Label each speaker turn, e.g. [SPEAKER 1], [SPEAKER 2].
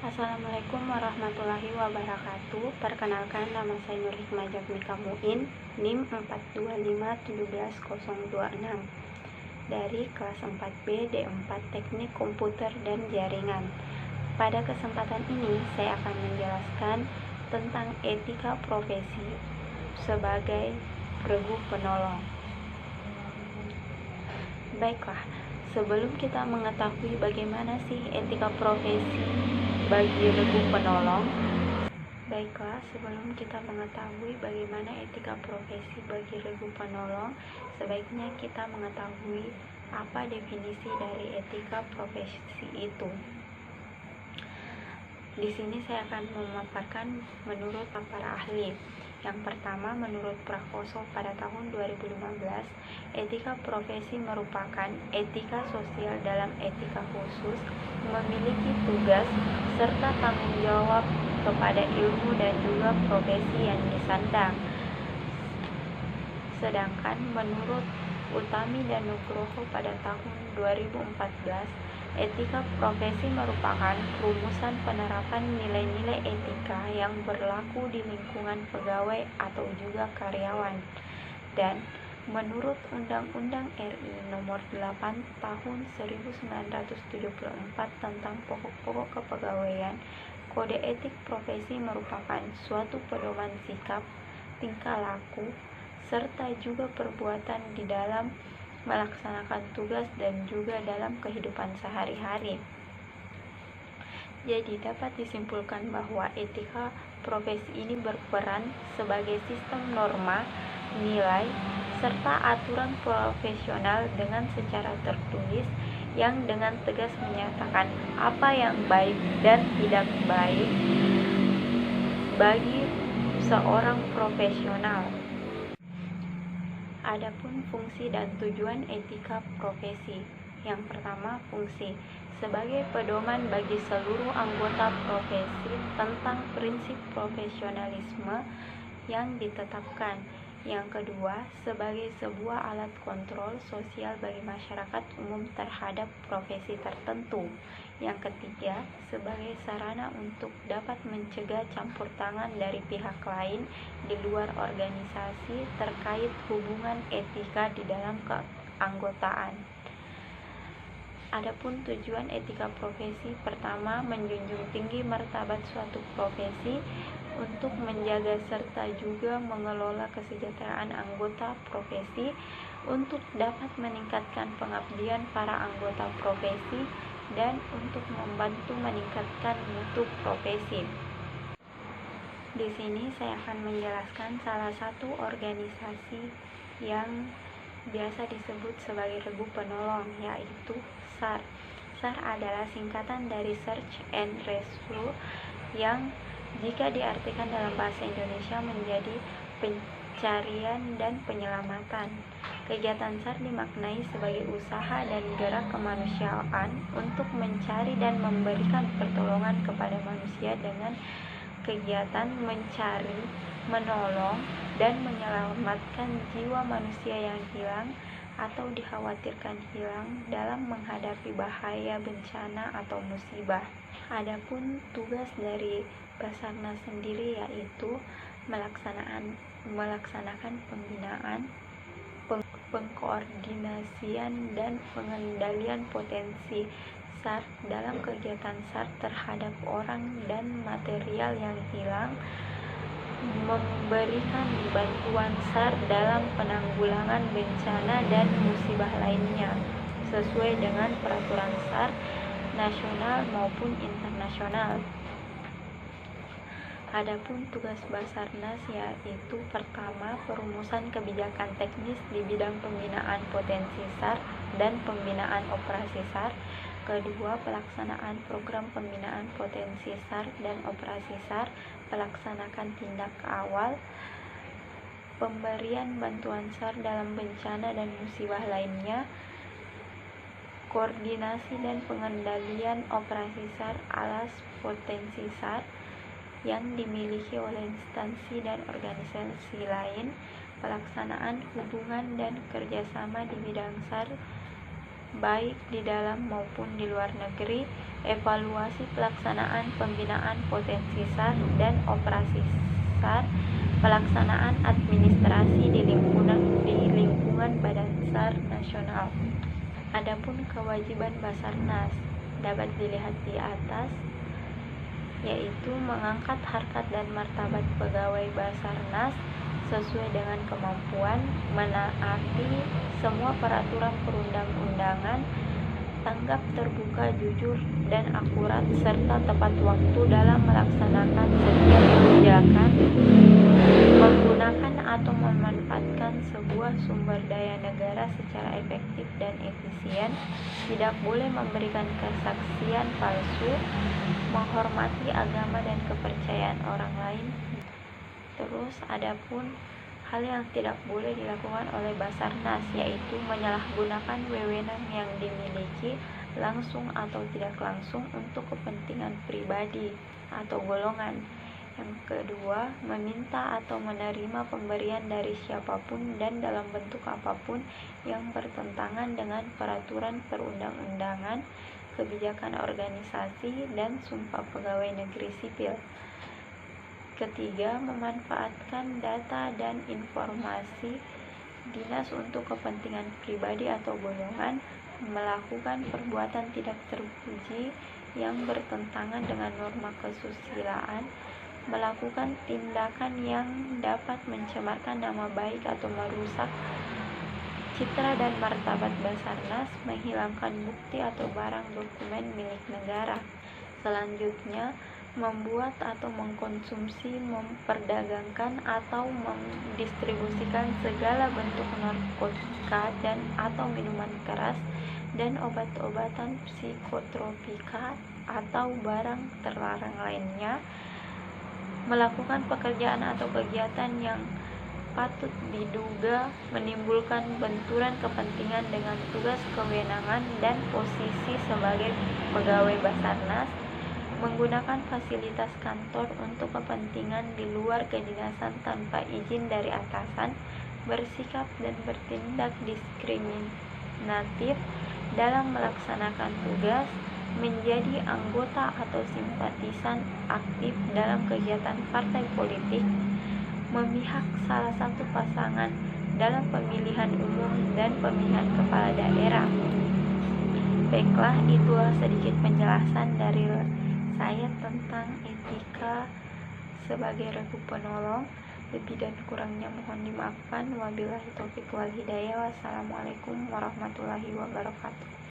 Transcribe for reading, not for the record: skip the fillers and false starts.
[SPEAKER 1] Assalamualaikum warahmatullahi wabarakatuh. Perkenalkan, nama saya Nur Hikmah Jatmika Muin, NIM 425171026 dari kelas 4B D4 Teknik Komputer dan Jaringan. Pada kesempatan ini saya akan menjelaskan tentang etika profesi sebagai regu penolong. Baiklah, sebelum kita mengetahui bagaimana sih etika profesi bagi regu penolong, sebaiknya kita mengetahui apa definisi dari etika profesi itu. Di sini saya akan memaparkan menurut para ahli. Yang pertama, menurut Prakoso pada tahun 2015, etika profesi merupakan etika sosial dalam etika khusus, memiliki tugas serta tanggung jawab kepada ilmu dan juga profesi yang disandang. Sedangkan menurut Utami dan Nugroho pada tahun 2014, etika profesi merupakan rumusan penerapan nilai-nilai etika yang berlaku di lingkungan pegawai atau juga karyawan. Dan menurut Undang-Undang RI Nomor 8 Tahun 1974 tentang Pokok-pokok Kepegawaian, kode etik profesi merupakan suatu pedoman sikap, tingkah laku, serta juga perbuatan di dalam melaksanakan tugas dan juga dalam kehidupan sehari-hari. Jadi dapat disimpulkan bahwa etika profesi ini berperan sebagai sistem norma, nilai, serta aturan profesional dengan secara tertulis yang dengan tegas menyatakan apa yang baik dan tidak baik bagi seorang profesional. Adapun fungsi dan tujuan etika profesi. Yang pertama, fungsi sebagai pedoman bagi seluruh anggota profesi tentang prinsip profesionalisme yang ditetapkan. Yang kedua, sebagai sebuah alat kontrol sosial bagi masyarakat umum terhadap profesi tertentu. Yang ketiga, sebagai sarana untuk dapat mencegah campur tangan dari pihak lain di luar organisasi terkait hubungan etika di dalam keanggotaan. Adapun tujuan etika profesi, pertama, menjunjung tinggi martabat suatu profesi untuk menjaga serta juga mengelola kesejahteraan anggota profesi, untuk dapat meningkatkan pengabdian para anggota profesi, dan untuk membantu meningkatkan mutu profesi. Di sini saya akan menjelaskan salah satu organisasi yang biasa disebut sebagai regu penolong, yaitu SAR. SAR adalah singkatan dari Search and Rescue yang jika diartikan dalam bahasa Indonesia menjadi pencarian dan penyelamatan. Kegiatan SAR dimaknai sebagai usaha dan gerak kemanusiaan untuk mencari dan memberikan pertolongan kepada manusia dengan kegiatan mencari, menolong, dan menyelamatkan jiwa manusia yang hilang atau dikhawatirkan hilang dalam menghadapi bahaya bencana atau musibah. Adapun tugas dari Basarnas sendiri yaitu melaksanakan pembinaan, pengkoordinasian dan pengendalian potensi SAR dalam kegiatan SAR terhadap orang dan material yang hilang, memberikan bantuan SAR dalam penanggulangan bencana dan musibah lainnya sesuai dengan peraturan SAR nasional maupun internasional. Adapun tugas Basarnas yaitu pertama, perumusan kebijakan teknis di bidang pembinaan potensi SAR dan pembinaan operasi SAR. Kedua, pelaksanaan program pembinaan potensi SAR dan operasi SAR, pelaksanakan tindak awal, pemberian bantuan SAR dalam bencana dan musibah lainnya, koordinasi dan pengendalian operasi SAR alas potensi SAR yang dimiliki oleh instansi dan organisasi lain, pelaksanaan hubungan dan kerjasama di bidang SAR baik di dalam maupun di luar negeri, evaluasi pelaksanaan pembinaan potensi SAR dan operasi SAR, pelaksanaan administrasi di lingkungan Badan SAR Nasional. Adapun kewajiban Basarnas dapat dilihat di atas, yaitu mengangkat harkat dan martabat pegawai Basarnas sesuai dengan kemampuan, menaati semua peraturan perundang-undangan, tanggap terbuka, jujur, dan akurat, serta tepat waktu dalam melaksanakan setiap kebijakan, menggunakan atau memanfaatkan sebuah sumber daya negara secara efektif dan efisien, tidak boleh memberikan kesaksian palsu, menghormati agama dan kepercayaan orang lain. Terus adapun hal yang tidak boleh dilakukan oleh Basarnas, yaitu menyalahgunakan wewenang yang dimiliki langsung atau tidak langsung untuk kepentingan pribadi atau golongan. Yang kedua, meminta atau menerima pemberian dari siapapun dan dalam bentuk apapun yang bertentangan dengan peraturan perundang-undangan, kebijakan organisasi, dan sumpah pegawai negeri sipil. Ketiga, memanfaatkan data dan informasi dinas untuk kepentingan pribadi atau golongan, melakukan perbuatan tidak terpuji yang bertentangan dengan norma kesusilaan, melakukan tindakan yang dapat mencemarkan nama baik atau merusak citra dan martabat Basarnas, menghilangkan bukti atau barang dokumen milik negara. Selanjutnya, membuat atau mengkonsumsi, memperdagangkan atau mendistribusikan segala bentuk narkotika dan atau minuman keras dan obat-obatan psikotropika atau barang terlarang lainnya, melakukan pekerjaan atau kegiatan yang patut diduga menimbulkan benturan kepentingan dengan tugas kewenangan dan posisi sebagai pegawai Basarnas, menggunakan fasilitas kantor untuk kepentingan di luar kedinasan tanpa izin dari atasan, bersikap dan bertindak diskriminatif dalam melaksanakan tugas, menjadi anggota atau simpatisan aktif dalam kegiatan partai politik, memihak salah satu pasangan dalam pemilihan umum dan pemilihan kepala daerah. Baiklah, itulah sedikit penjelasan dari saya tentang etika sebagai regu penolong. Lebih dan kurangnya mohon dimaafkan. Wabillahi taufiq wal hidayah. Wassalamualaikum warahmatullahi wabarakatuh.